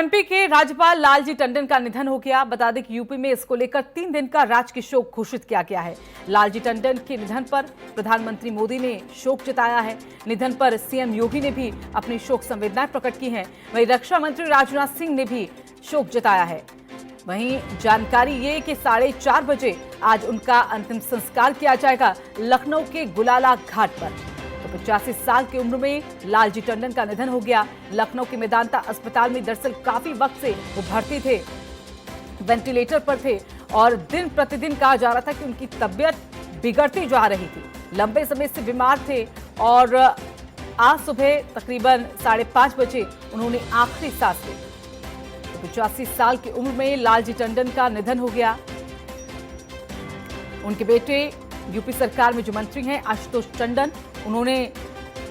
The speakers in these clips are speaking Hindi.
एमपी के राज्यपाल लालजी टंडन का निधन हो गया। बता दें कि यूपी में इसको लेकर 3 दिन का राजकीय शोक घोषित किया गया है। लालजी टंडन के निधन पर प्रधानमंत्री मोदी ने शोक जताया है। निधन पर सीएम योगी ने भी अपनी शोक संवेदनाएं प्रकट की हैं। वहीं रक्षा मंत्री राजनाथ सिंह ने भी शोक जताया है। वहीं जानकारी ये कि 4:30 बजे आज उनका अंतिम संस्कार किया जाएगा लखनऊ के गुलाला घाट पर। 85 साल की उम्र में लालजी टंडन का निधन हो गया। लखनऊ के मेदांता अस्पताल में दरअसल काफी वक्त से वो भर्ती थे, वेंटिलेटर पर थे और दिन प्रतिदिन कहा जा रहा था कि उनकी तबीयत बिगड़ती जा रही थी। लंबे समय से बीमार थे और आज सुबह तकरीबन 5:30 बजे उन्होंने आखिरी सांस ली। 85 साल की उम्र में लालजी टंडन का निधन हो गया। उनके बेटे यूपी सरकार में जो मंत्री हैं आशुतोष टंडन, उन्होंने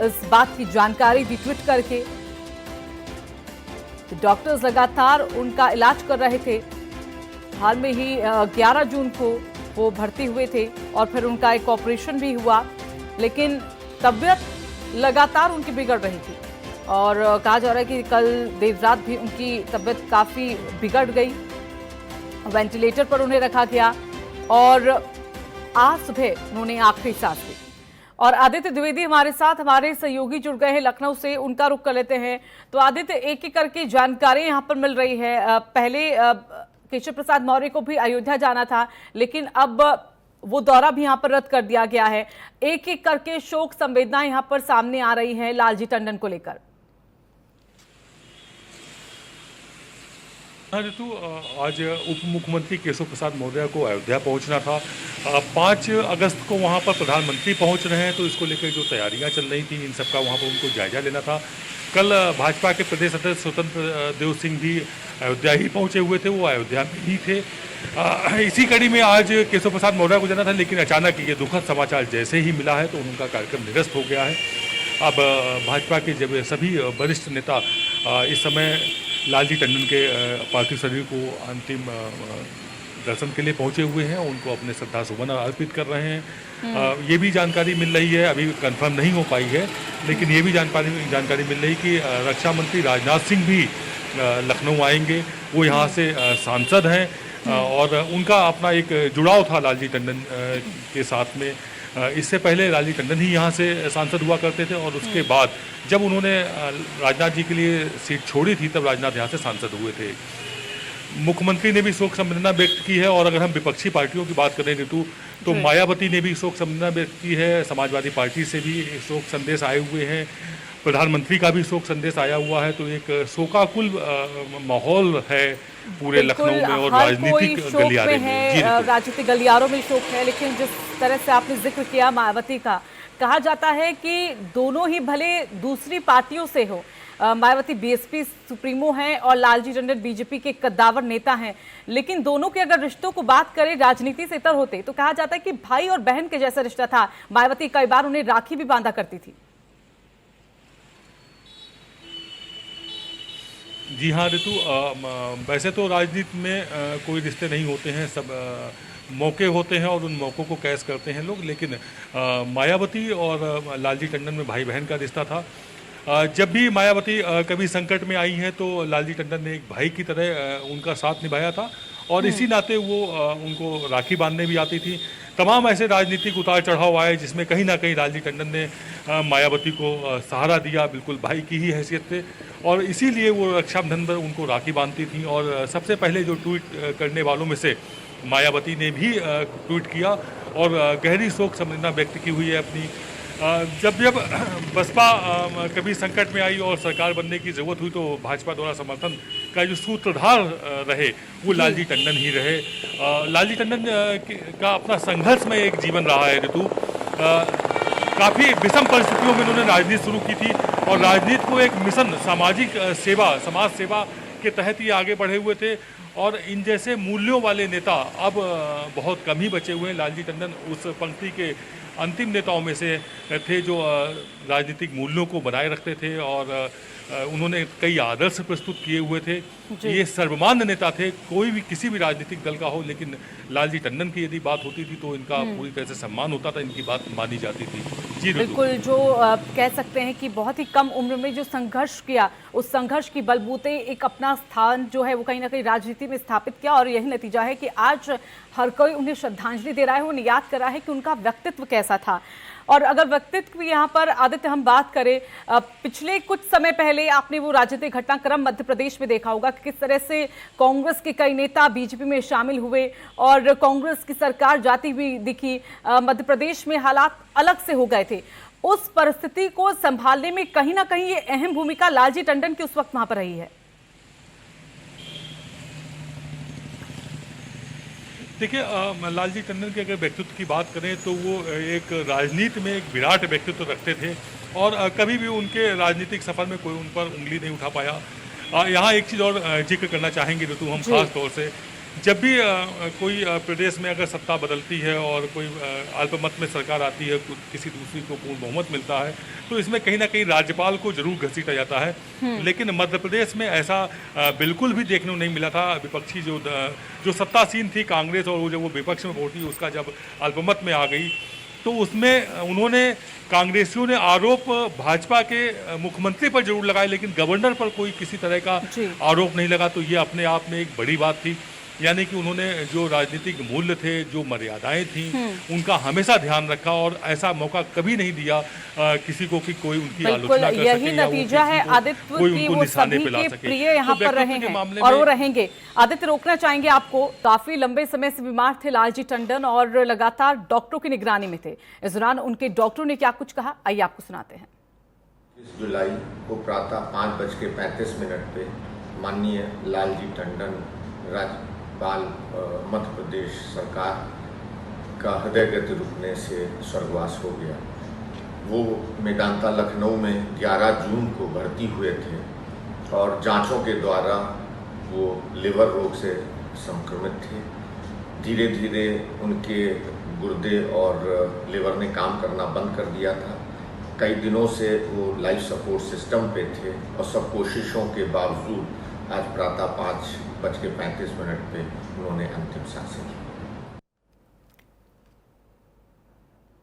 इस बात की जानकारी दी ट्वीट करके। डॉक्टर्स लगातार उनका इलाज कर रहे थे। हाल में ही 11 जून को वो भर्ती हुए थे और फिर उनका एक ऑपरेशन भी हुआ, लेकिन तबीयत लगातार उनकी बिगड़ रही थी और कहा जा रहा है कि कल देर रात भी उनकी तबीयत काफ़ी बिगड़ गई। वेंटिलेटर पर उन्हें रखा गया और आज सुबह उन्होंने आखिरी सांस ली। और आदित्य द्विवेदी हमारे साथ, हमारे सहयोगी जुड़ गए हैं लखनऊ से, उनका रुख कर लेते हैं। तो आदित्य, एक एक करके जानकारी यहाँ पर मिल रही है। पहले केशव प्रसाद मौर्य को भी अयोध्या जाना था, लेकिन अब वो दौरा भी यहाँ पर रद्द कर दिया गया है। एक एक करके शोक संवेदनाएं यहाँ पर सामने आ रही हैं लालजी टंडन को लेकर। हाँ ऋतु, आज उप मुख्यमंत्री केशव प्रसाद मौर्य को अयोध्या पहुंचना था। 5 अगस्त को वहां पर प्रधानमंत्री पहुंच रहे हैं, तो इसको लेकर जो तैयारियां चल रही थी इन सब का वहां पर उनको जायजा लेना था। कल भाजपा के प्रदेश अध्यक्ष स्वतंत्र देव सिंह भी अयोध्या ही पहुंचे हुए थे, वो अयोध्या में ही थे। इसी कड़ी में आज केशव प्रसाद मौर्य को जाना था, लेकिन अचानक ये दुखद समाचार जैसे ही मिला है तो उनका कार्यक्रम निरस्त हो गया है। अब भाजपा के जब सभी वरिष्ठ नेता इस समय लालजी टंडन के पार्थिव शरीर को अंतिम दर्शन के लिए पहुंचे हुए हैं, उनको अपने श्रद्धा सुमन अर्पित कर रहे हैं। ये भी जानकारी मिल रही है, अभी कंफर्म नहीं हो पाई है, लेकिन ये भी जानकारी मिल रही कि रक्षा मंत्री राजनाथ सिंह भी लखनऊ आएंगे। वो यहाँ से सांसद हैं और उनका अपना एक जुड़ाव था लालजी टंडन के साथ में। इससे पहले लालजी टंडन ही यहाँ से सांसद हुआ करते थे और उसके बाद जब उन्होंने राजनाथ जी के लिए सीट छोड़ी थी तब राजनाथ यहाँ से सांसद हुए थे। मुख्यमंत्री ने भी शोक संवेदना व्यक्त की है और अगर हम विपक्षी पार्टियों की बात करें ऋतु, तो मायावती ने भी शोक संवेदना व्यक्त की है। समाजवादी पार्टी से भी शोक संदेश आए हुए हैं, प्रधानमंत्री का भी शोक संदेश आया हुआ है। तो एक शोकाकुल माहौल है पूरे लखनऊ में और राजनीतिक गलियारे में। राजनीतिक गलियारों में शोक है, लेकिन जिस तरह से आपने जिक्र किया मायावती का, कहा जाता है कि दोनों ही भले दूसरी पार्टियों से हो, मायावती बीएसपी सुप्रीमो हैं और लालजी टंडन बीजेपी के कद्दावर नेता हैं, लेकिन दोनों के अगर रिश्तों को बात करें राजनीति से इतर होते तो कहा जाता है कि भाई और बहन के जैसा रिश्ता था। मायावती कई बार उन्हें राखी भी बांधा करती थी। जी हाँ ऋतु, वैसे तो राजनीति में कोई रिश्ते नहीं होते हैं, सब मौके होते हैं और उन मौक़ों को कैश करते हैं लोग। लेकिन मायावती और लालजी टंडन में भाई बहन का रिश्ता था। जब भी मायावती कभी संकट में आई हैं तो लालजी टंडन ने एक भाई की तरह उनका साथ निभाया था और इसी नाते वो उनको राखी बांधने भी आती थी। तमाम ऐसे राजनीतिक उतार चढ़ाव आए जिसमें कहीं ना कहीं लालजी टंडन ने मायावती को सहारा दिया, बिल्कुल भाई की ही हैसियत से, और इसीलिए वो रक्षाबंधन पर उनको राखी बांधती थी। और सबसे पहले जो ट्वीट करने वालों में से मायावती ने भी ट्वीट किया और गहरी शोक संवेदना व्यक्त की हुई है अपनी। जब बसपा कभी संकट में आई और सरकार बनने की ज़रूरत हुई तो भाजपा द्वारा समर्थन का जो सूत्रधार रहे वो लालजी टंडन ही रहे। लालजी टंडन का अपना संघर्ष में एक जीवन रहा है ऋतु। काफ़ी विषम परिस्थितियों में उन्होंने राजनीति शुरू की थी और राजनीति को एक मिशन सामाजिक सेवा, समाज सेवा के तहत ही आगे बढ़े हुए थे और इन जैसे मूल्यों वाले नेता अब बहुत कम ही बचे हुए हैं। लालजी टंडन उस पंक्ति के अंतिम नेताओं में से थे जो राजनीतिक मूल्यों को बनाए रखते थे और उन्होंने कई आदर्श प्रस्तुत किए हुए थे। ये सर्वमान्य नेता थे, कोई भी किसी भी राजनीतिक दल का हो, लेकिन लालजी टंडन की यदि बात होती थी तो इनका पूरी तरह से सम्मान होता था, इनकी बात मानी जाती थी। जी बिल्कुल, जो कह सकते हैं कि बहुत ही कम उम्र में जो संघर्ष किया, उस संघर्ष की बलबूते एक अपना स्थान जो है वो कहीं ना कहीं राजनीति में स्थापित किया, और यही नतीजा है कि आज हर कोई उन्हें श्रद्धांजलि दे रहा है, उन्हें याद कर रहा है कि उनका व्यक्तित्व कैसा था। और अगर व्यक्तित्व की यहाँ पर आदित्य हम बात करें, पिछले कुछ समय पहले आपने वो राजनीतिक घटनाक्रम मध्य प्रदेश में देखा होगा कि किस तरह से कांग्रेस के कई नेता बीजेपी में शामिल हुए और कांग्रेस की सरकार जाती हुई दिखी। मध्य प्रदेश में हालात अलग से हो गए थे। उस परिस्थिति को संभालने में कहीं ना कहीं ये अहम भूमिका लालजी टंडन की उस वक्त वहां पर रही है। देखिए, लालजी टंडन के अगर व्यक्तित्व की बात करें तो वो एक राजनीति में एक विराट व्यक्तित्व रखते थे, और कभी भी उनके राजनीतिक सफर में कोई उन पर उंगली नहीं उठा पाया। यहाँ एक चीज़ और जिक्र करना चाहेंगे ऋतु, हम खास तौर से जब भी कोई प्रदेश में अगर सत्ता बदलती है और कोई अल्पमत में सरकार आती है, किसी दूसरी को पूर्ण बहुमत मिलता है, तो इसमें कहीं ना कहीं राज्यपाल को जरूर घसीटा जाता है। लेकिन मध्य प्रदेश में ऐसा बिल्कुल भी देखने को नहीं मिला था। विपक्षी जो सत्तासीन थी कांग्रेस, और वो जब वो विपक्ष में पहुंची, उसका जब अल्पमत में आ गई, तो उसमें उन्होंने कांग्रेसियों ने आरोप भाजपा के मुख्यमंत्री पर जरूर लगाए, लेकिन गवर्नर पर कोई किसी तरह का आरोप नहीं लगा। तो ये अपने आप में एक बड़ी बात थी, यानी कि उन्होंने जो राजनीतिक मूल्य थे, जो मर्यादाएं थी, उनका हमेशा ध्यान रखा, और ऐसा मौका कभी नहीं दिया किसी को कि कोई उनकी आलोचना कर सके, यही नतीजा है आदित्य की वो सभी के प्रिय यहाँ पर रहे हैं और वो रहेंगे। आदित्य, रोकना चाहेंगे आपको। काफी लंबे समय से बीमार थे लालजी टंडन और लगातार डॉक्टरों की निगरानी में थे। इस दौरान उनके डॉक्टरों ने क्या कुछ कहा, आइए आपको सुनाते हैं। 30 जुलाई को प्रातः 5:35 पे माननीय लालजी टंडन राज्यपाल मध्य प्रदेश सरकार का हृदयगति रुकने से स्वर्गवास हो गया। वो मेदांता लखनऊ में 11 जून को भर्ती हुए थे, और जांचों के द्वारा वो लिवर रोग से संक्रमित थे। धीरे धीरे उनके गुर्दे और लिवर ने काम करना बंद कर दिया था। कई दिनों से वो लाइफ सपोर्ट सिस्टम पे थे, और सब कोशिशों के बावजूद आज प्रातः 5:35 पे उन्होंने अंतिम सांसें ली।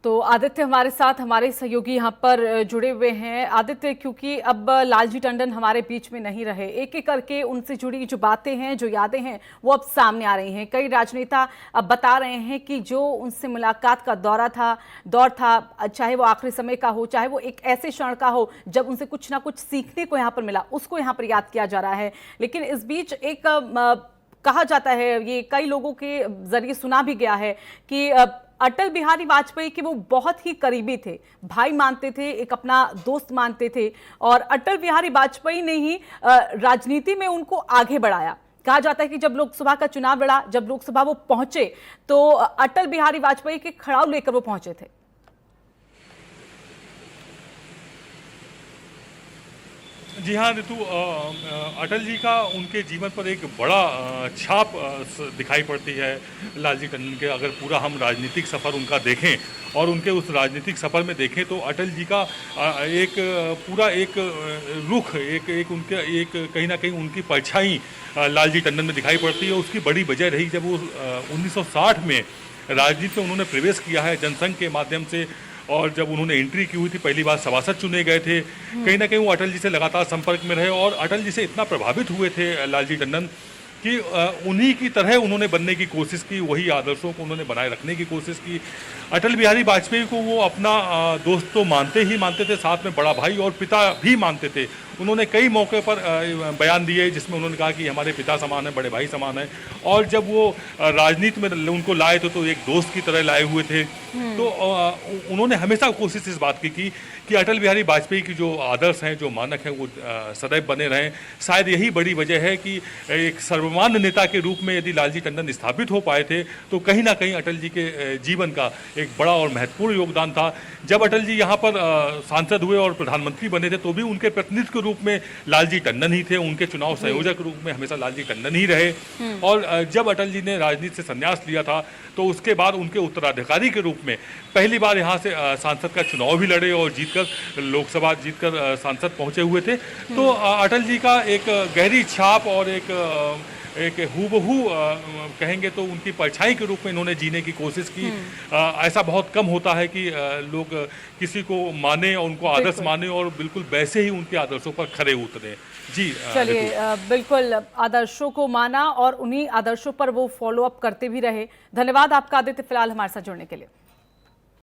तो आदित्य हमारे साथ, हमारे सहयोगी यहाँ पर जुड़े हुए हैं। आदित्य, क्योंकि अब लालजी टंडन हमारे बीच में नहीं रहे, एक एक करके उनसे जुड़ी जो बातें हैं, जो यादें हैं, वो अब सामने आ रही हैं। कई राजनेता अब बता रहे हैं कि जो उनसे मुलाकात का दौर था, चाहे वो आखिरी समय का हो, चाहे वो एक ऐसे क्षण का हो जब उनसे कुछ ना कुछ सीखने को यहाँ पर मिला, उसको यहाँ पर याद किया जा रहा है। लेकिन इस बीच एक कहा जाता है, ये कई लोगों के जरिए सुना भी गया है कि अटल बिहारी वाजपेयी के वो बहुत ही करीबी थे, भाई मानते थे, एक अपना दोस्त मानते थे, और अटल बिहारी वाजपेयी ने ही राजनीति में उनको आगे बढ़ाया। कहा जाता है कि जब लोकसभा का चुनाव लड़ा, जब लोकसभा वो पहुंचे, तो अटल बिहारी वाजपेयी के खड़ाऊ लेकर वो पहुंचे थे। जी हाँ ऋतु, अटल जी का उनके जीवन पर एक बड़ा छाप दिखाई पड़ती है लालजी टंडन के। अगर पूरा हम राजनीतिक सफ़र उनका देखें और उनके उस राजनीतिक सफ़र में देखें, तो अटल जी का एक पूरा एक रुख, एक उनके एक कहीं ना कहीं उनकी परछाई लालजी टंडन में दिखाई पड़ती है। उसकी बड़ी वजह रही जब वो 1960 में राजनीति में उन्होंने प्रवेश किया है जनसंघ के माध्यम से, और जब उन्होंने एंट्री की हुई थी, पहली बार सभासद चुने गए थे। कहीं ना कहीं वो अटल जी से लगातार संपर्क में रहे, और अटल जी से इतना प्रभावित हुए थे लालजी टंडन कि उन्हीं की तरह उन्होंने बनने की कोशिश की, वही आदर्शों को उन्होंने बनाए रखने की कोशिश की। अटल बिहारी वाजपेयी को वो अपना दोस्त तो मानते थे, साथ में बड़ा भाई और पिता भी मानते थे। उन्होंने कई मौके पर बयान दिए जिसमें उन्होंने कहा कि हमारे पिता समान है, बड़े भाई समान है। और जब वो राजनीति में उनको लाए तो एक दोस्त की तरह लाए हुए थे। तो उन्होंने हमेशा कोशिश इस बात की कि अटल बिहारी वाजपेयी की जो आदर्श हैं, जो मानक हैं, वो सदैव बने रहें। शायद यही बड़ी वजह है कि एक सर्वमान्य नेता के रूप में यदि लालजी टंडन स्थापित हो पाए थे, तो कहीं ना कहीं अटल जी के जीवन का एक बड़ा और महत्वपूर्ण योगदान था। जब अटल जी यहाँ पर सांसद हुए और प्रधानमंत्री बने थे, तो भी उनके प्रतिनिधि के रूप में लालजी टंडन ही थे, उनके चुनाव संयोजक के रूप में हमेशा लालजी टंडन ही रहे। और जब अटल जी ने राजनीति से संन्यास लिया था, तो उसके बाद उनके उत्तराधिकारी के रूप में पहली बार यहाँ से सांसद का चुनाव भी लड़े और जीतकर लोकसभा जीतकर सांसद पहुंचे हुए थे। तो अटल जी का एक गहरी छाप और एक एक हूबहू कहेंगे तो उनकी परछाई के रूप में इन्होंने जीने की कोशिश की। ऐसा बहुत कम होता है कि लोग किसी को माने और उनको आदर्श माने और बिल्कुल वैसे ही उनके आदर्शों पर खरे उतरे। जी चलिए, बिल्कुल आदर्शों को माना और उन्हीं आदर्शों पर वो फॉलो अप करते भी रहे। धन्यवाद आपका आदित्य, फिलहाल हमारे साथ जुड़ने के लिए।